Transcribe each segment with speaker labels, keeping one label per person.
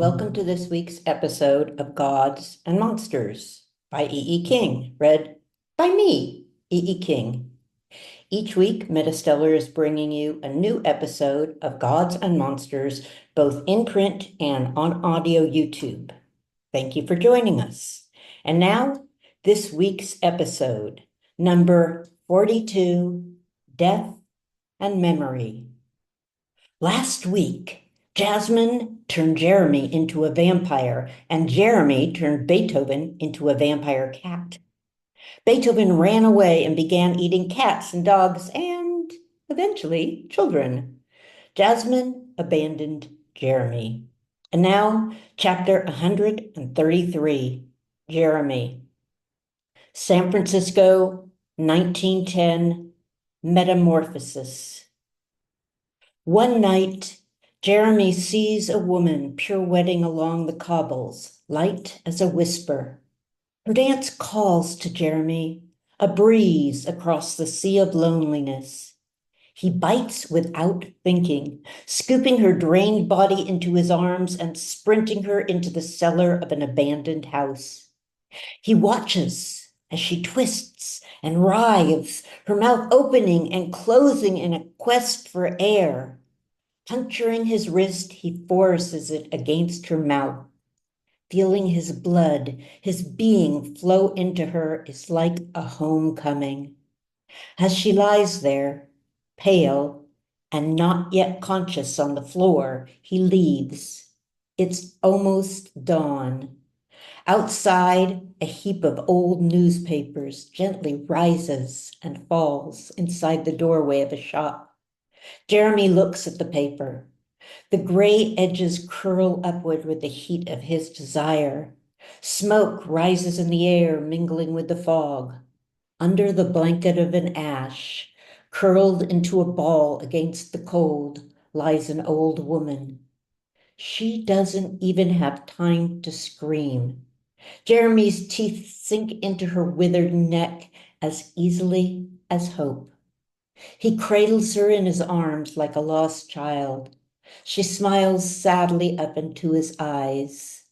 Speaker 1: Welcome to this week's episode of Gods and Monsters by E. King, read by me, E. King. Each week, MetaStellar is bringing you a new episode of Gods and Monsters, both in print and on audio YouTube. Thank you for joining us. And now, this week's episode, number 42, Death and Memory. Last week, Jasmine turned Jeremy into a vampire, and Jeremy turned Beethoven into a vampire cat. Beethoven ran away and began eating cats and dogs and, eventually, children. Jasmine abandoned Jeremy. And now, chapter 133, Jeremy. San Francisco, 1910, Metamorphosis. One night, Jeremy sees a woman pirouetting along the cobbles, light as a whisper. Her dance calls to Jeremy, a breeze across the sea of loneliness. He bites without thinking, scooping her drained body into his arms and sprinting her into the cellar of an abandoned house. He watches as she twists and writhes, her mouth opening and closing in a quest for air. Puncturing his wrist, he forces it against her mouth. Feeling his blood, his being flow into her is like a homecoming. As she lies there, pale and not yet conscious on the floor, he leaves. It's almost dawn. Outside, a heap of old newspapers gently rises and falls inside the doorway of a shop. Jeremy looks at the paper. The gray edges curl upward with the heat of his desire. Smoke rises in the air, mingling with the fog. Under the blanket of an ash, curled into a ball against the cold, lies an old woman. She doesn't even have time to scream. Jeremy's teeth sink into her withered neck as easily as hope. He cradles her in his arms like a lost child. She smiles sadly up into his eyes.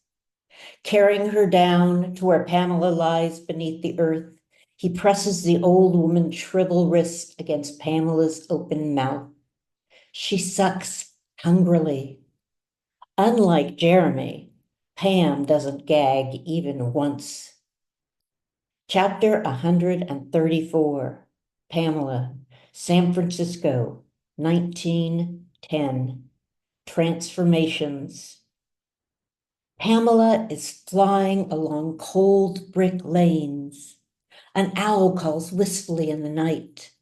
Speaker 1: Carrying her down to where Pamela lies beneath the earth, he presses the old woman's shriveled wrist against Pamela's open mouth. She sucks hungrily. Unlike Jeremy, Pam doesn't gag even once. Chapter 134, Pamela, San Francisco, 1910. Transformations. Pamela is flying along cold brick lanes. An owl calls wistfully in the night.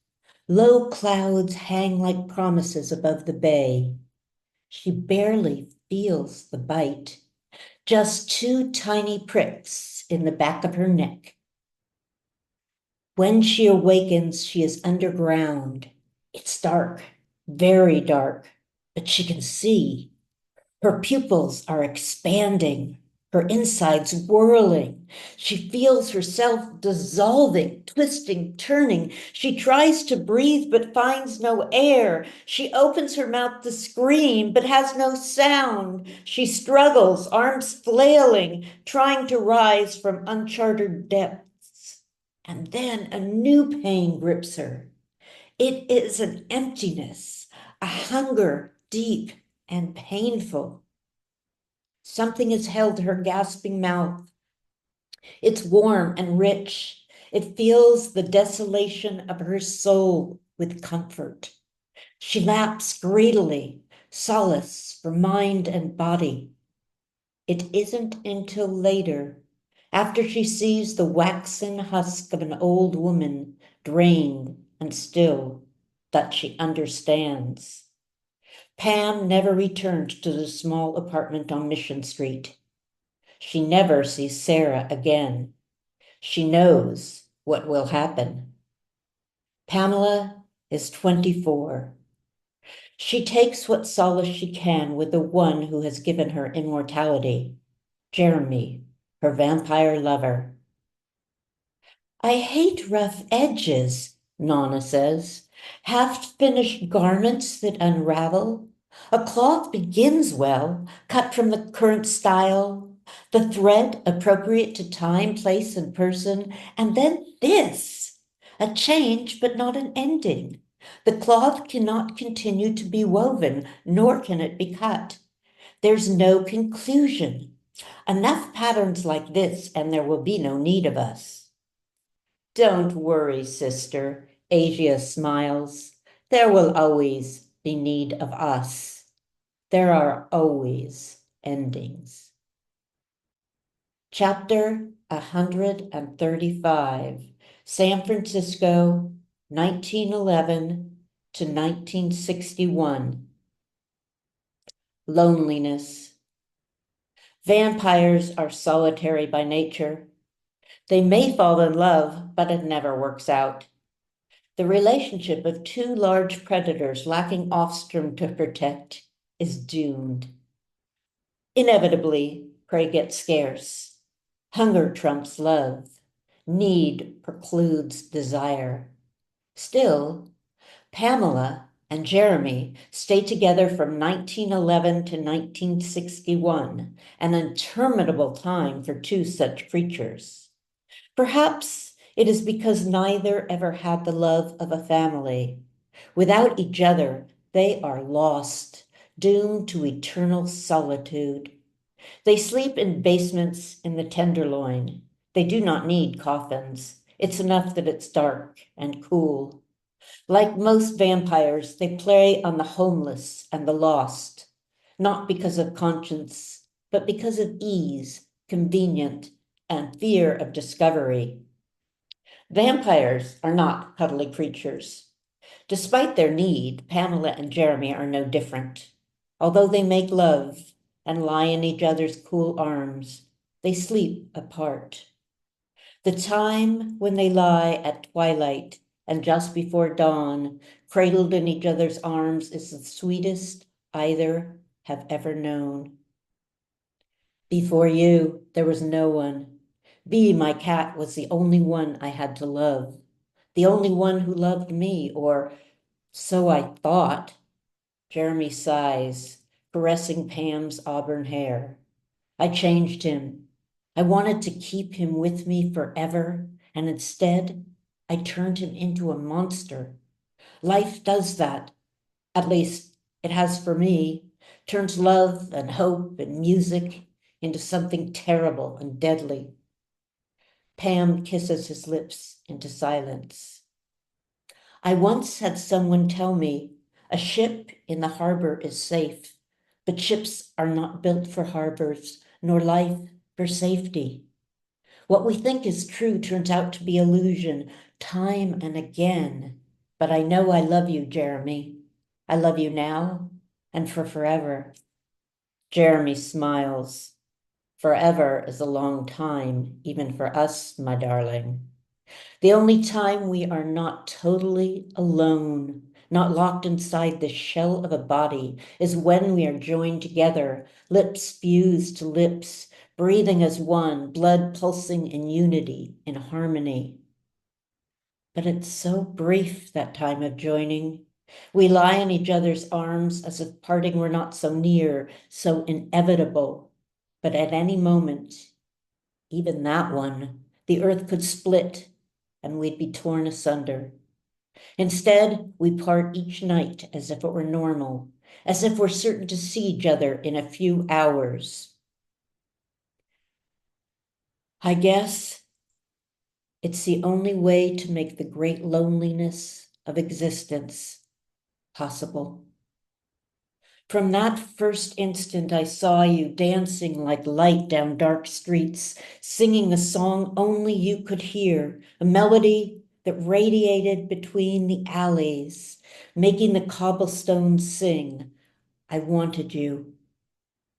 Speaker 1: Low clouds hang like promises above the bay. She barely feels the bite, just two tiny pricks in the back of her neck. When she awakens, she is underground. It's dark, very dark, but she can see. Her pupils are expanding, her insides whirling. She feels herself dissolving, twisting, turning. She tries to breathe but finds no air. She opens her mouth to scream but has no sound. She struggles, arms flailing, trying to rise from uncharted depths. And then a new pain grips her. It is an emptiness, a hunger deep and painful. Something has held her gasping mouth. It's warm and rich. It fills the desolation of her soul with comfort. She laps greedily, solace for mind and body. It isn't until later, after she sees the waxen husk of an old woman, drained and still, that she understands. Pam never returned to the small apartment on Mission Street. She never sees Sarah again. She knows what will happen. Pamela is 24. She takes what solace she can with the one who has given her immortality, Jeremy, her vampire lover. I hate rough edges, Nana says. Half-finished garments that unravel. A cloth begins well, cut from the current style, the thread appropriate to time, place, and person, and then this, a change but not an ending. The cloth cannot continue to be woven, nor can it be cut. There's no conclusion. Enough patterns like this, and there will be no need of us. Don't worry, sister, Asia smiles. There will always be need of us. There are always endings. Chapter 135, San Francisco, 1911 to 1961. Loneliness. Vampires are solitary by nature. They may fall in love, but it never works out. The relationship of two large predators lacking offspring to protect is doomed. Inevitably, prey gets scarce. Hunger trumps love. Need precludes desire. Still, Pamela and Jeremy stay together from 1911 to 1961, an interminable time for two such creatures. Perhaps it is because neither ever had the love of a family. Without each other, they are lost, doomed to eternal solitude. They sleep in basements in the Tenderloin. They do not need coffins. It's enough that it's dark and cool. Like most vampires, they prey on the homeless and the lost, not because of conscience, but because of ease, convenient, and fear of discovery. Vampires are not cuddly creatures. Despite their need, Pamela and Jeremy are no different. Although they make love and lie in each other's cool arms, they sleep apart. The time when they lie at twilight and just before dawn, cradled in each other's arms, is the sweetest either have ever known. Before you, there was no one. Bee, my cat, was the only one I had to love, the only one who loved me, or so I thought. Jeremy sighs, caressing Pam's auburn hair. I changed him. I wanted to keep him with me forever, and instead, I turned him into a monster. Life does that. At least it has for me. Turns love and hope and music into something terrible and deadly. Pam kisses his lips into silence. I once had someone tell me a ship in the harbor is safe, but ships are not built for harbors, nor life for safety. What we think is true turns out to be illusion, time and again. But I know I love you, Jeremy. I love you now and for forever. Jeremy smiles. Forever is a long time, even for us, my darling. The only time we are not totally alone, not locked inside the shell of a body, is when we are joined together, lips fused to lips, breathing as one, blood pulsing in unity, in harmony. But it's so brief, that time of joining. We lie in each other's arms as if parting were not so near, so inevitable. But at any moment, even that one, the earth could split and we'd be torn asunder. Instead, we part each night as if it were normal, as if we're certain to see each other in a few hours. I guess it's the only way to make the great loneliness of existence possible. From that first instant, I saw you dancing like light down dark streets, singing a song only you could hear, a melody that radiated between the alleys, making the cobblestones sing. I wanted you.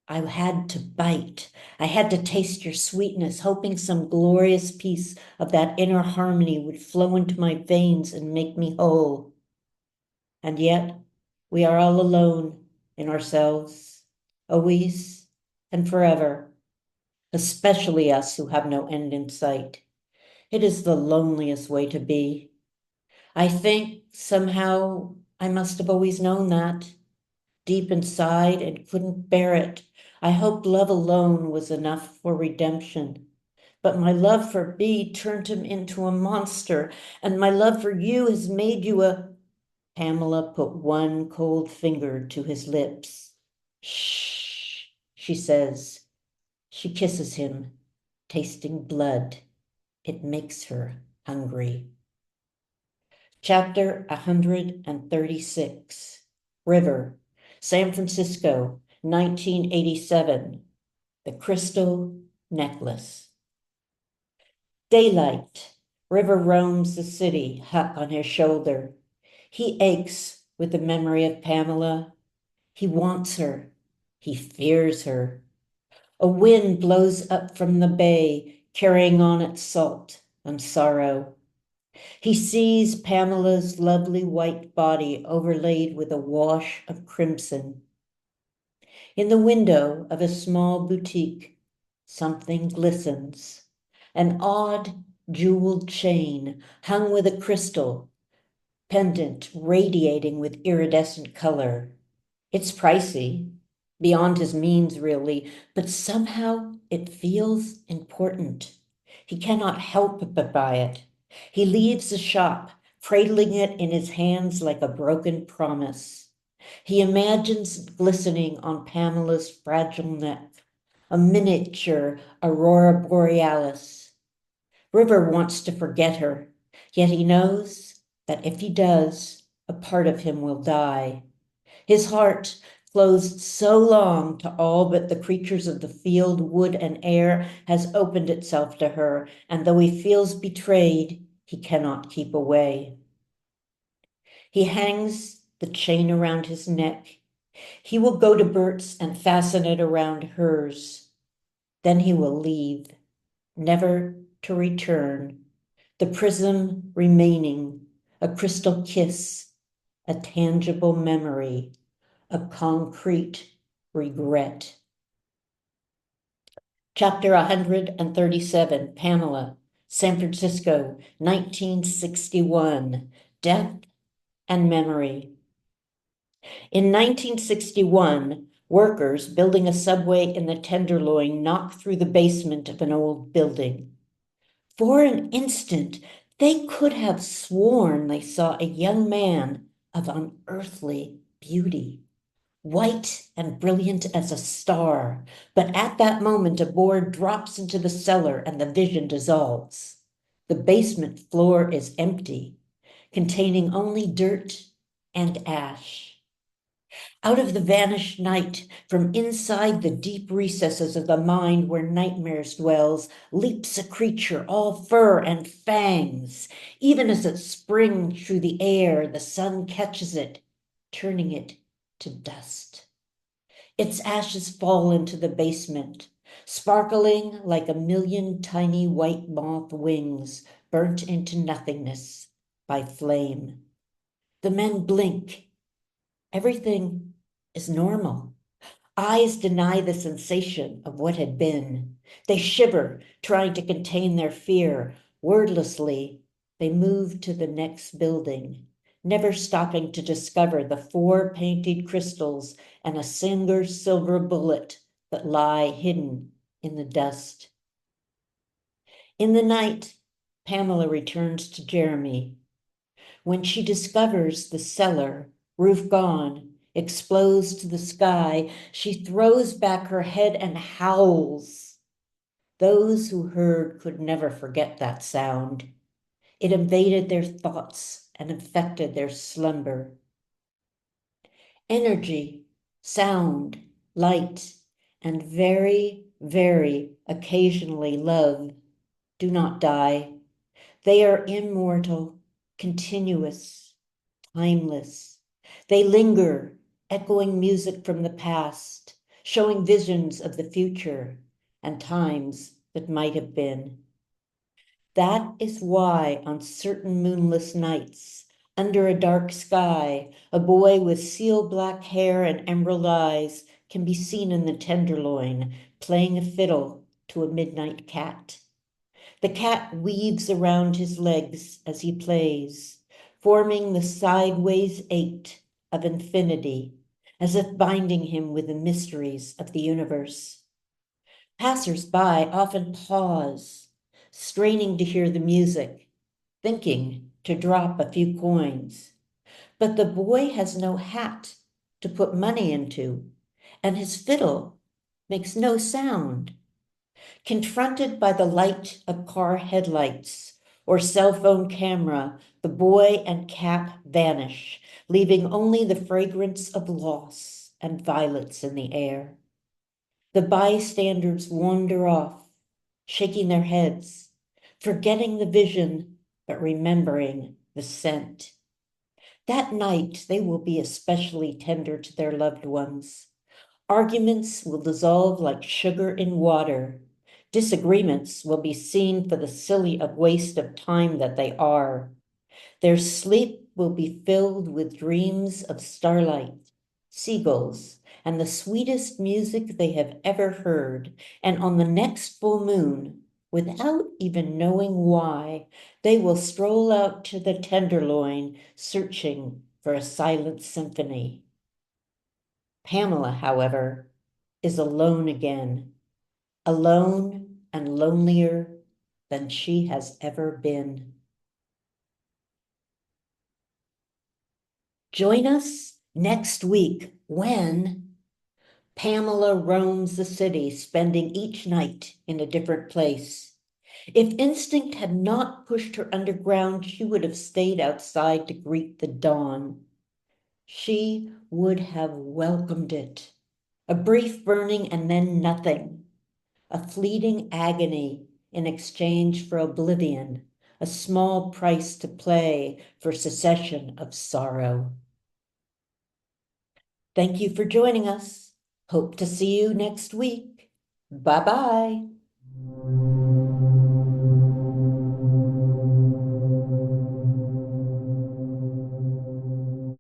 Speaker 1: I had to bite. I had to taste your sweetness, hoping some glorious piece of that inner harmony would flow into my veins and make me whole. And yet, we are all alone in ourselves, always and forever, especially us who have no end in sight. It is the loneliest way to be. I think somehow I must have always known that. deep inside and couldn't bear it. I hoped love alone was enough for redemption. But my love for B turned him into a monster, and my love for you has made you a... Pamela put one cold finger to his lips. Shh, she says. She kisses him, tasting blood. It makes her hungry. Chapter 136. River, San Francisco, 1987. The Crystal Necklace. Daylight. River roams the city, Huck on his shoulder. He aches with the memory of Pamela. He wants her. He fears her. A wind blows up from the bay, carrying on its salt and sorrow. He sees Pamela's lovely white body overlaid with a wash of crimson. In the window of a small boutique, something glistens. An odd jeweled chain hung with a crystal pendant radiating with iridescent color. It's pricey, beyond his means really, but somehow it feels important. He cannot help but buy it. He leaves the shop, cradling it in his hands like a broken promise. He imagines glistening on Pamela's fragile neck, a miniature aurora borealis. River wants to forget her, yet he knows that if he does, a part of him will die. His heart, closed so long to all but the creatures of the field, wood, and air, has opened itself to her, and though he feels betrayed, he cannot keep away. He hangs the chain around his neck. He will go to Bert's and fasten it around hers. Then he will leave, never to return, the prism remaining, a crystal kiss, a tangible memory, a concrete regret. Chapter 137, Pamela, San Francisco, 1961, Death and Memory. In 1961, workers building a subway in the Tenderloin knocked through the basement of an old building. For an instant, they could have sworn they saw a young man of unearthly beauty, white and brilliant as a star. But at that moment, a board drops into the cellar and the vision dissolves. The basement floor is empty, containing only dirt and ash. Out of the vanished night, from inside the deep recesses of the mind where nightmares dwells, leaps a creature all fur and fangs. Even as it springs through the air, the sun catches it, turning it to dust. Its ashes fall into the basement, sparkling like a million tiny white moth wings burnt into nothingness by flame. The men blink. Everything is normal. Eyes deny the sensation of what had been. They shiver, trying to contain their fear. Wordlessly, they move to the next building, never stopping to discover the 4 painted crystals and a single silver bullet that lie hidden in the dust. In the night, Pamela returns to Jeremy. When she discovers the cellar, roof gone, exposed to the sky, she throws back her head and howls. Those who heard could never forget that sound. It invaded their thoughts and affected their slumber. Energy, sound, light, and very, very occasionally love do not die. They are immortal, continuous, timeless. They linger, echoing music from the past, showing visions of the future and times that might have been. That is why on certain moonless nights, under a dark sky, a boy with seal black hair and emerald eyes can be seen in the Tenderloin, playing a fiddle to a midnight cat. The cat weaves around his legs as he plays, forming the sideways 8 of infinity, as if binding him with the mysteries of the universe. Passers-by often pause, straining to hear the music, thinking to drop a few coins. But the boy has no hat to put money into, and his fiddle makes no sound. Confronted by the light of car headlights or cell phone camera, the boy and cat vanish, leaving only the fragrance of loss and violets in the air. The bystanders wander off, shaking their heads, forgetting the vision, but remembering the scent. That night, they will be especially tender to their loved ones. Arguments will dissolve like sugar in water. Disagreements will be seen for the silly waste of time that they are. Their sleep will be filled with dreams of starlight, seagulls, and the sweetest music they have ever heard. And on the next full moon, without even knowing why, they will stroll out to the Tenderloin, searching for a silent symphony. Pamela, however, is alone again, alone and lonelier than she has ever been. Join us next week when Pamela roams the city, spending each night in a different place. If instinct had not pushed her underground, she would have stayed outside to greet the dawn. She would have welcomed it. A brief burning and then nothing. A fleeting agony in exchange for oblivion. A small price to pay for cessation of sorrow. Thank you for joining us. Hope to see you next week. Bye-bye.